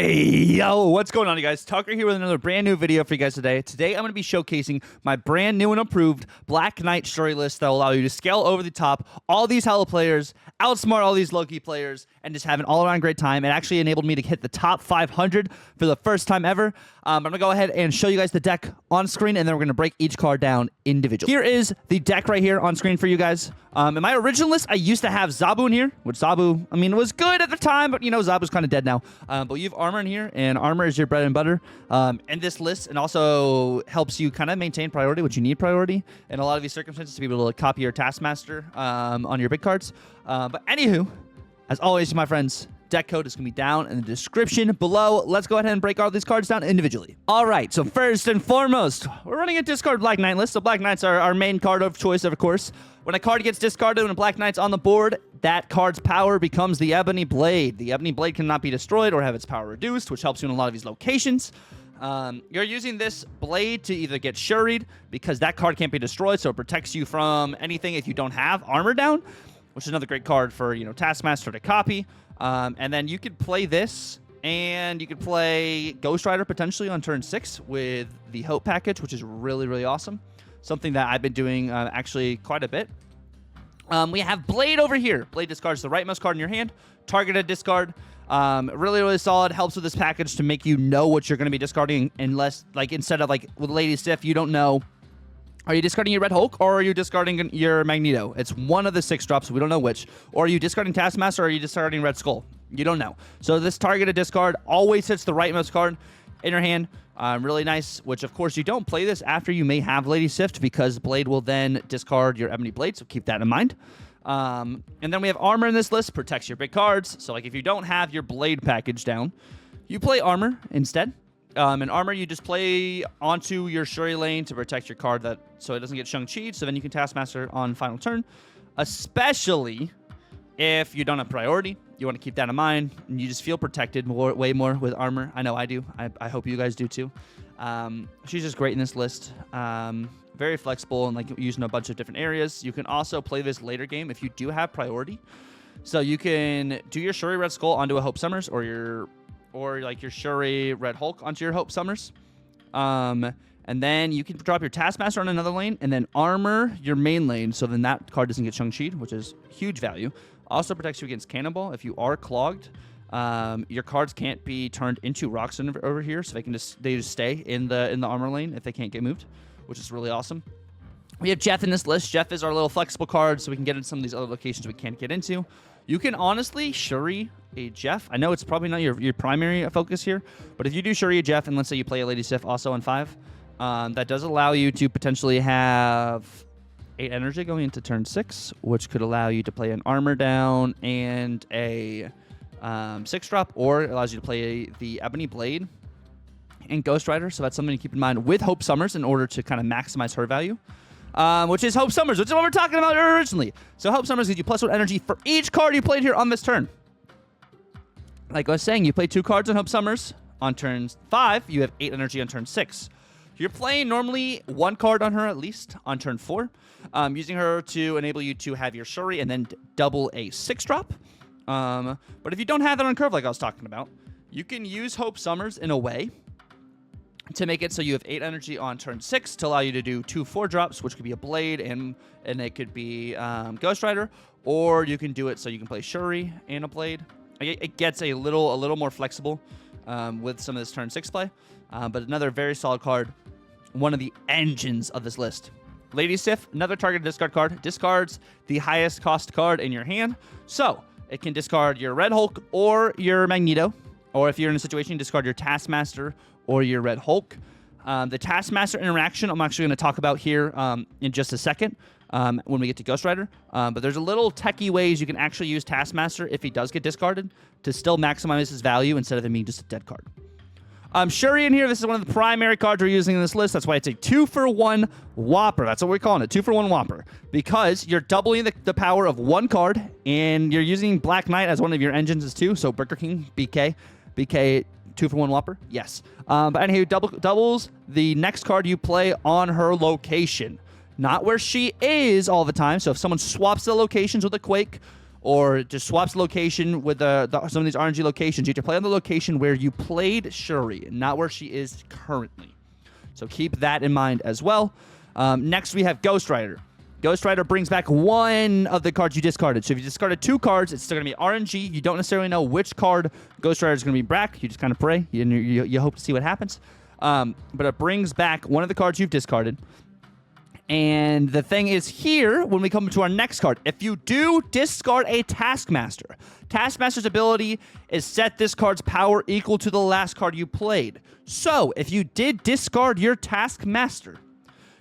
Hey, yo, what's going on, you guys? Tucker here with another brand new video for you guys today. Today, I'm going to be showcasing my brand new and improved Black Knight Shuri list that will allow you to scale over the top all these Hella players, outsmart all these Loki players, and just have an all-around great time. It actually enabled me to hit the top 500 for the first time ever. I'm going to go ahead and show you guys the deck on screen, and then we're going to break each card down individually. Here is the deck right here on screen for you guys. In my original list, I used to have Zabu in here, which Zabu, I mean, it was good at the time, but, you know, Zabu's kind of dead now. But you have Armor in here, and Armor is your bread and butter in this list, and also helps you kind of maintain priority, which you need priority in a lot of these circumstances to be able to copy your Taskmaster on your big cards. But anywho, as always, my friends, deck code is going to be down in the description below. Let's go ahead and break all these cards down individually. All right, so first and foremost, we're running a discard Black Knight list. So Black Knights are our main card of choice, of course. When a card gets discarded and a Black Knight's on the board, that card's power becomes the Ebony Blade. The Ebony Blade cannot be destroyed or have its power reduced, which helps you in a lot of these locations. You're using this blade to either get Shuried, because that card can't be destroyed, so it protects you from anything if you don't have armor down, which is another great card for, you know, Taskmaster to copy. And then you could play this, and you could play Ghost Rider potentially on turn 6 with the Hope package, which is really, really awesome. Something that I've been doing actually quite a bit. We have Blade over here. Blade discards the rightmost card in your hand. Targeted discard. Really, really solid. Helps with this package to make you know what you're going to be discarding, unless, like, instead of, like, with Lady Sif, you don't know. Are you discarding your Red Hulk, or are you discarding your Magneto? It's one of the 6 drops. We don't know which. Or are you discarding Taskmaster, or are you discarding Red Skull? You don't know. So this targeted discard always hits the rightmost card in your hand. Really nice, which, of course, you don't play this after you may have Lady Sif, because Blade will then discard your Ebony Blade, so keep that in mind. And then we have Armor in this list. Protects your big cards. So, like, if you don't have your Blade package down, you play Armor instead. In Armor, you just play onto your Shuri lane to protect your card, so it doesn't get Shang-Chi'd, so then you can Taskmaster on final turn. Especially if you don't have priority. You want to keep that in mind, and you just feel protected way more with Armor. I know I do. I hope you guys do too. She's just great in this list. Very flexible and, like, using a bunch of different areas. You can also play this later game if you do have priority. So you can do your Shuri Red Skull onto a Hope Summers, or your Shuri Red Hulk onto your Hope Summers. And then you can drop your Taskmaster on another lane, and then Armor your main lane, so then that card doesn't get Shang-Chi'd, which is huge value. Also protects you against Cannonball. If you are clogged, your cards can't be turned into rocks over here, so they just stay in the Armor lane if they can't get moved, which is really awesome. We have Jeff in this list. Jeff is our little flexible card, so we can get into some of these other locations we can't get into. You can honestly Shuri a Jeff. I know it's probably not your primary focus here, but if you do Shuri a Jeff, and let's say you play a Lady Sif also on 5, that does allow you to potentially have 8 energy going into turn 6, which could allow you to play an Armor down and a 6-drop, or it allows you to play the Ebony Blade and Ghost Rider. So that's something to keep in mind with Hope Summers in order to kind of maximize her value. Which is Hope Summers, which is what we're talking about originally. So Hope Summers gives you +1 energy for each card you played here on this turn. Like I was saying, you play 2 cards on Hope Summers. On turn 5, you have 8 energy on turn 6. You're playing normally 1 card on her at least on turn 4, using her to enable you to have your Shuri and then double a 6-drop. But if you don't have that on curve like I was talking about, you can use Hope Summers in a way to make it so you have 8 energy on turn 6 to allow you to do 2 4-drops, which could be a Blade and it could be Ghost Rider, or you can do it so you can play Shuri and a Blade. It gets a little more flexible with some of this turn 6 play, but another very solid card, one of the engines of this list. Lady Sif, another targeted discard card, discards the highest cost card in your hand, so it can discard your Red Hulk or your Magneto, or if you're in a situation, discard your Taskmaster or your Red Hulk. The Taskmaster interaction I'm actually going to talk about here in just a second when we get to Ghost Rider. But there's a little techie ways you can actually use Taskmaster if he does get discarded to still maximize his value instead of him being just a dead card. Shuri in here, this is one of the primary cards we're using in this list. That's why it's a 2-for-1 Whopper. That's what we're calling it, 2-for-1 Whopper. Because you're doubling the power of 1 card, and you're using Black Knight as one of your engines too. So Burger King, BK 2-for-1 Whopper, yes. But anyway, doubles the next card you play on her location. Not where she is all the time. So if someone swaps the locations with a Quake, or just swaps location with some of these RNG locations. You have to play on the location where you played Shuri, not where she is currently. So keep that in mind as well. Next, we have Ghost Rider. Ghost Rider brings back one of the cards you discarded. So if you discarded 2 cards, it's still going to be RNG. You don't necessarily know which card Ghost Rider is going to be back. You just kind of pray. You hope to see what happens. But it brings back one of the cards you've discarded. And the thing is here, when we come to our next card, if you do discard a Taskmaster, Taskmaster's ability is set this card's power equal to the last card you played. So if you did discard your Taskmaster,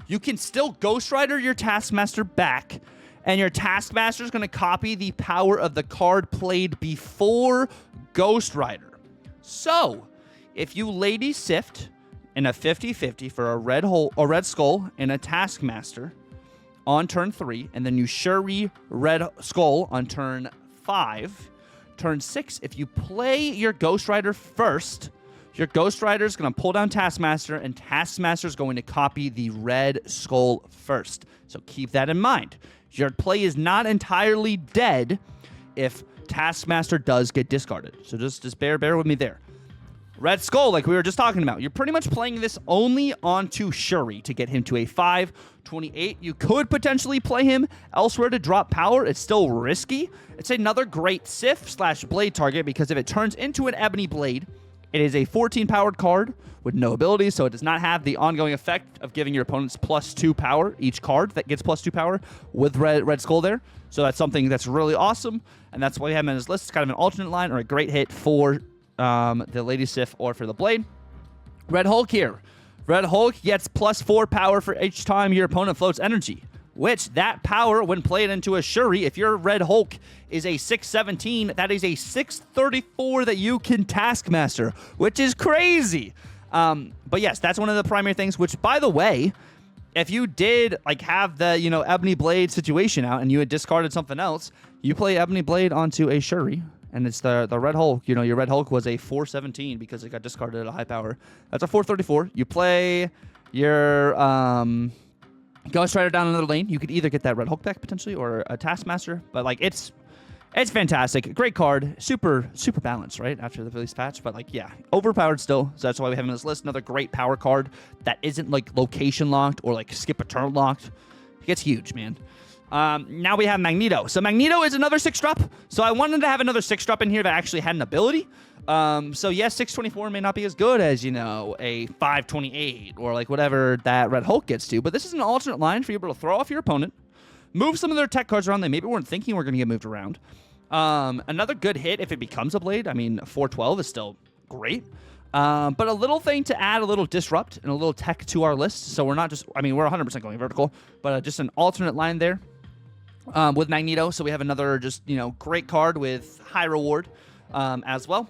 you can still Ghost Rider your Taskmaster back, and your Taskmaster is going to copy the power of the card played before Ghost Rider. So, if you Lady Sift in a 50-50 for a red skull and a Taskmaster on turn 3, and then you Shuri red skull on turn 5, turn 6, if you play your Ghost Rider first, your Ghost Rider is going to pull down Taskmaster, and Taskmaster is going to copy the red skull first. So keep that in mind. Your play is not entirely dead if Taskmaster does get discarded. So just bear with me there. Red Skull, like we were just talking about, you're pretty much playing this only onto Shuri to get him to a 5/28. You could potentially play him elsewhere to drop power. It's still risky. It's another great Sif/Blade target because if it turns into an Ebony Blade, it is a 14-powered card with no abilities, so it does not have the ongoing effect of giving your opponents +2 power, each card that gets +2 power with Red Skull there. So that's something that's really awesome, and that's why we have him in his list. It's kind of an alternate line or a great hit for the Lady Sif or for the Blade. Red Hulk here. Red Hulk gets +4 power for each time your opponent floats energy, which that power, when played into a Shuri, if your Red Hulk is a 617, that is a 634 that you can Taskmaster, which is crazy. But yes, that's one of the primary things, which, by the way, if you did like have the, Ebony Blade situation out and you had discarded something else, you play Ebony Blade onto a Shuri, and it's the Red Hulk. Your Red Hulk was a 417 because it got discarded at a high power. That's a 434. You play your Ghost Rider down another lane. You could either get that Red Hulk back potentially or a Taskmaster, but like it's fantastic. Great card. Super balanced, right? After the release patch, but like, yeah, overpowered still. So that's why we have him on this list. Another great power card that isn't like location locked or like skip a turn locked. It gets huge, man. Now we have Magneto. So Magneto is another 6-drop. So I wanted to have another 6-drop in here that actually had an ability. So yes, 624 may not be as good as, a 528 or like whatever that Red Hulk gets to, but this is an alternate line for you to throw off your opponent, move some of their tech cards around they maybe weren't thinking were going to get moved around. Another good hit if it becomes a Blade. I mean, 412 is still great. But a little thing to add a little disrupt and a little tech to our list. So we're not just, we're 100% going vertical, but just an alternate line there with Magneto. So we have another just, great card with high reward as well.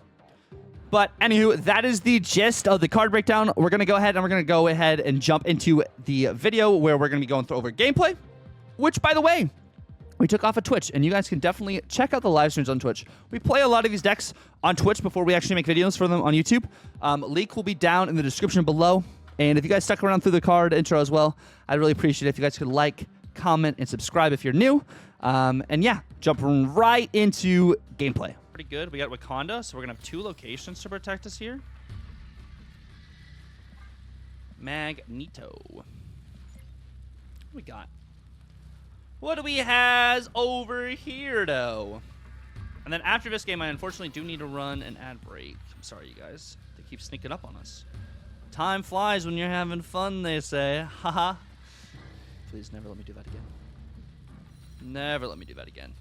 But anywho, that is the gist of the card breakdown. We're going to go ahead and jump into the video where we're going to be going through over gameplay, which, by the way, we took off of Twitch, and you guys can definitely check out the live streams on Twitch. We play a lot of these decks on Twitch before we actually make videos for them on YouTube. Link will be down in the description below. And if you guys stuck around through the card intro as well, I'd really appreciate it if you guys could like, comment, and subscribe if you're new. And yeah, jumping right into gameplay. Pretty good. We got Wakanda, so we're going to have 2 locations to protect us here. Magneto. What do we got? What do we has over here, though? And then after this game, I unfortunately do need to run an ad break. I'm sorry, you guys. They keep sneaking up on us. Time flies when you're having fun, they say. Haha. Please never let me do that again. Never let me do that again.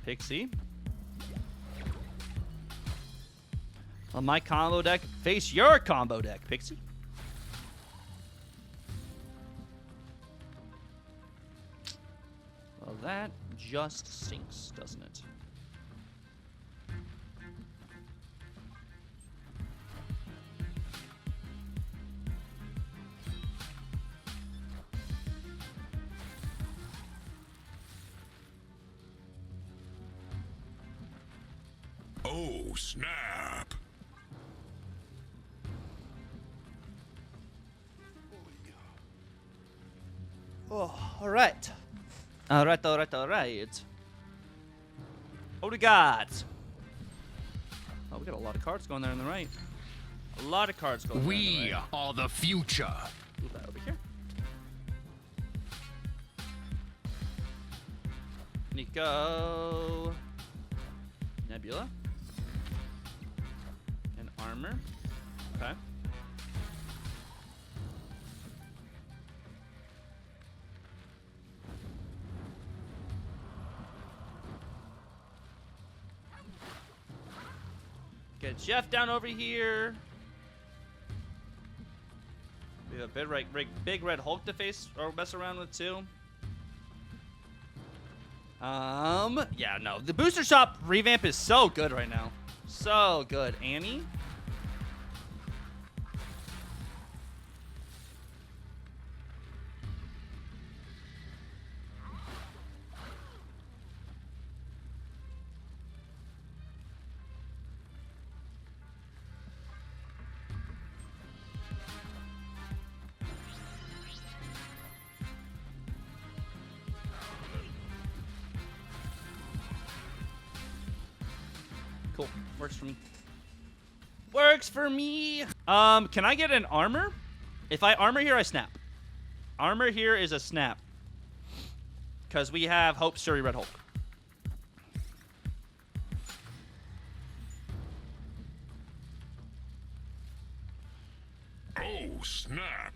Pixie. On my combo deck, face your combo deck, Pixie. Well, that just stinks, doesn't it? Oh, snap! Oh, All right. All right. What do we got? Oh, we got a lot of cards going there on the right. A lot of cards going there on the We right. are the future. Move that over here. Nico. Nebula. And armor. Okay. Get Jeff down over here. We have a big red Hulk to face or mess around with too. Yeah, no. The booster shop revamp is so good right now. So good. Annie? Cool. Works for me. Works for me. Can I get an armor? If I armor here, I snap. Armor here is a snap. Because we have Hope, Shuri, Red Hulk. Oh, snap.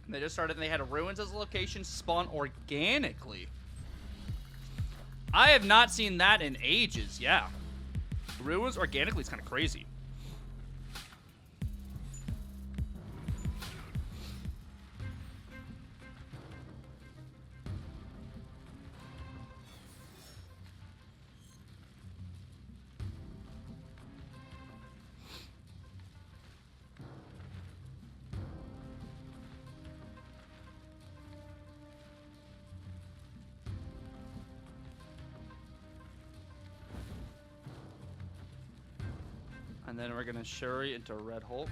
They just started and they had ruins as a location spawn organically. I have not seen that in ages, yeah. Ruins organically is kind of crazy. And then we're gonna Shuri into Red Hulk.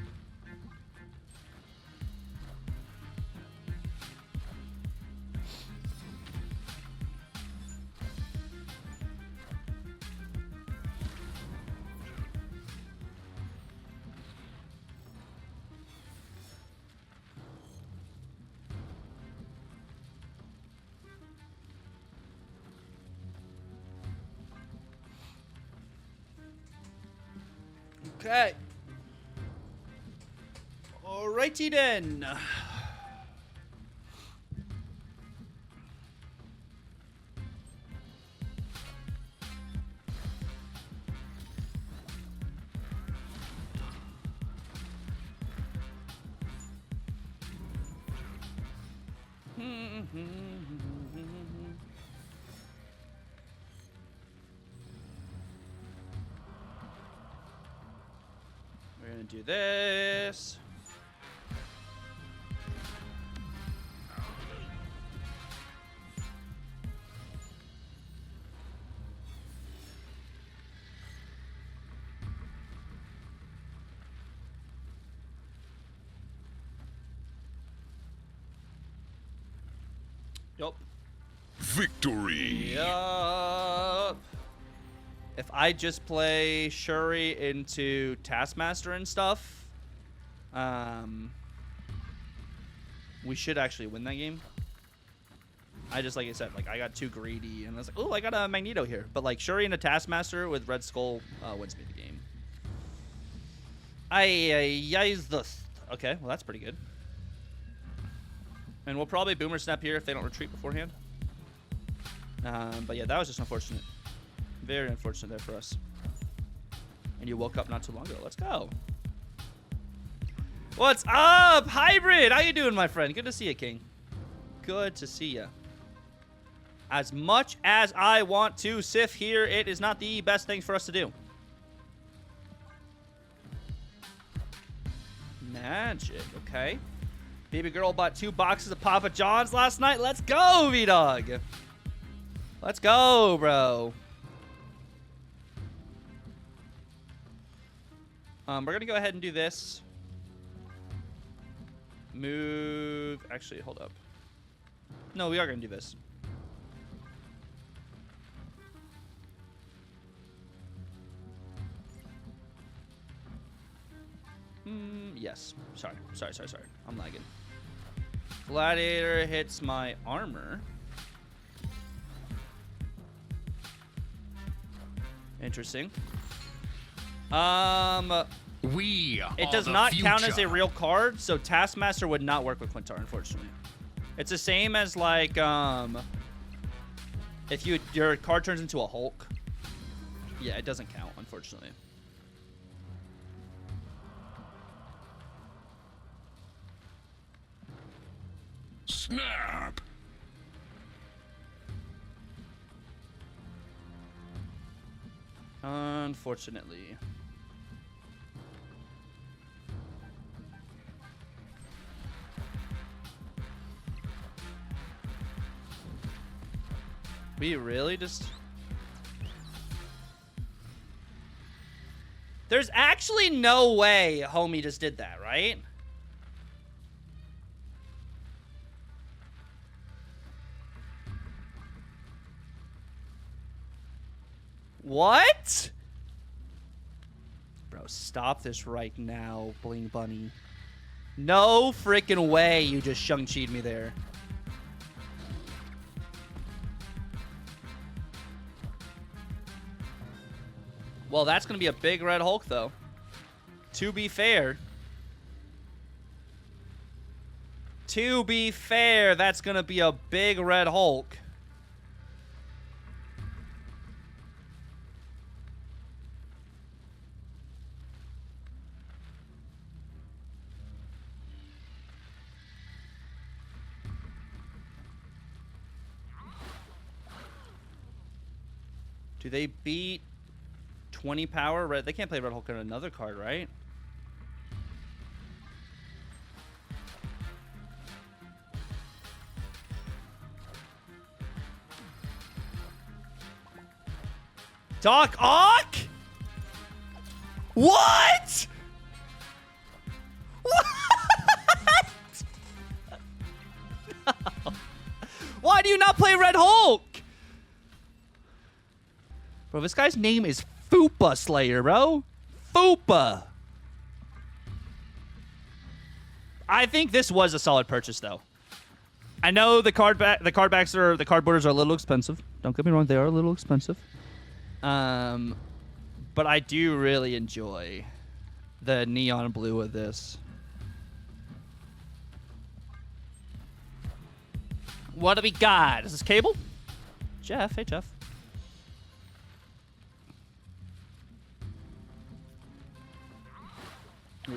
Okay. Alrighty then. We're gonna do this. Yup. Victory. Yup. If I just play Shuri into Taskmaster and stuff, we should actually win that game. Like I said, like I got too greedy and I was like, oh, I got a Magneto here. But like Shuri into Taskmaster with Red Skull wins me the game. Okay, well that's pretty good. And we'll probably Boomer Snap here if they don't retreat beforehand. But yeah, that was just unfortunate. Very unfortunate there for us. And you woke up not too long ago. Let's go. What's up, Hybrid? How you doing, my friend? Good to see you, King. Good to see you. As much as I want to Sif here, it is not the best thing for us to do. Nah. Magic, okay. Baby girl bought 2 boxes of Papa John's last night. Let's go, V-Dog. Let's go, bro. We're going to go ahead and do this. Move. Actually, hold up. No, we are going to do this. Yes. Sorry. I'm lagging. Gladiator hits my armor. Interesting. It does not count as a real card, so Taskmaster would not work with Quintar, unfortunately. It's the same as like if your card turns into a Hulk. Yeah, it doesn't count, unfortunately. Snap. Unfortunately. We really just... There's actually no way homie just did that, right? What? Bro, stop this right now, Bling Bunny. No freaking way you just Shang-Chi'd me there. Well, that's going to be a big red Hulk, though. To be fair. To be fair, that's going to be a big red Hulk. Do they beat 20 power? Red? They can't play Red Hulk on another card, right? Doc Ock? What? What? No. Why do you not play Red Hulk? Bro, this guy's name is Fupa Slayer, bro. Fupa. I think this was a solid purchase, though. I know the card borders are a little expensive. Don't get me wrong, they are a little expensive. But I do really enjoy the neon blue of this. What do we got? Is this Cable? Jeff, hey Jeff.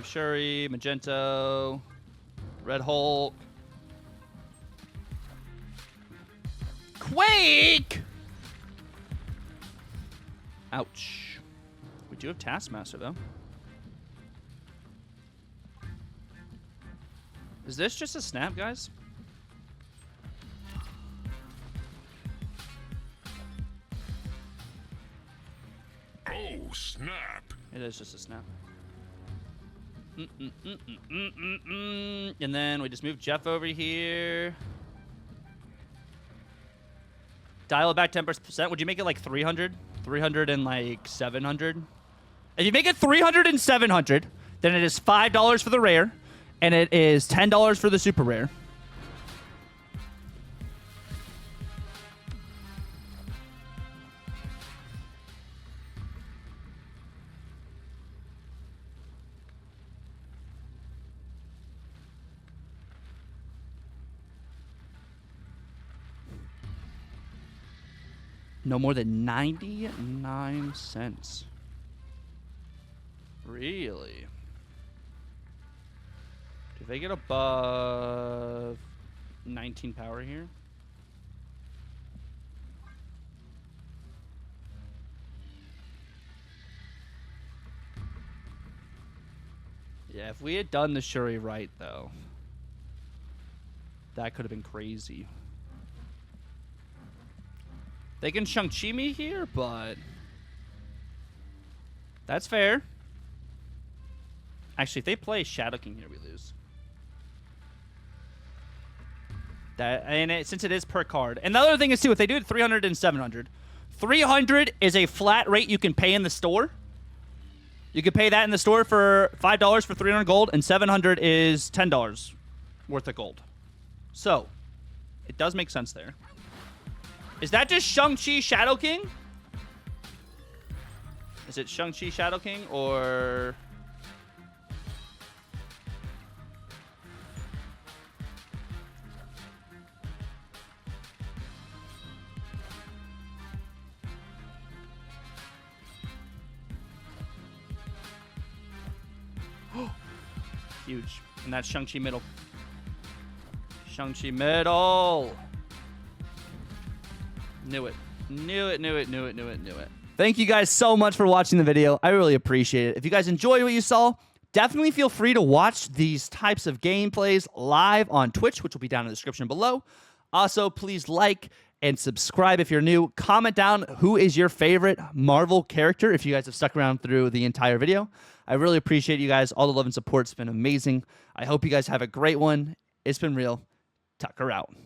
Shuri, Magento, Red Hulk, Quake! Ouch. We do have Taskmaster, though. Is this just a snap, guys? Oh, snap. It is just a snap. And then we just move Jeff over here. Dial it back 10%. Would you make it like 300? 300 and like 700? If you make it 300 and 700, then it is $5 for the rare, and it is $10 for the super rare. No more than 99 cents. Really? Do they get above 19 power here? Yeah, if we had done the Shuri right, though, that could have been crazy. They can Shang-Chi me here, but that's fair. Actually, if they play Shadow King here, we lose. Since it is per card. And the other thing is, too, if they do it 300 and 700, 300 is a flat rate you can pay in the store. You can pay that in the store for $5 for 300 gold, and 700 is $10 worth of gold. So, it does make sense there. Is that just Shang-Chi Shadow King? Is it Shang-Chi Shadow King, or... Huge. And that's Shang-Chi middle. Shang-Chi middle. Knew it. Knew it, knew it, knew it, knew it, knew it. Thank you guys so much for watching the video. I really appreciate it. If you guys enjoyed what you saw, definitely feel free to watch these types of gameplays live on Twitch, which will be down in the description below. Also, please like and subscribe if you're new. Comment down who is your favorite Marvel character if you guys have stuck around through the entire video. I really appreciate you guys. All the love and support has been amazing. I hope you guys have a great one. It's been real. Tucker out.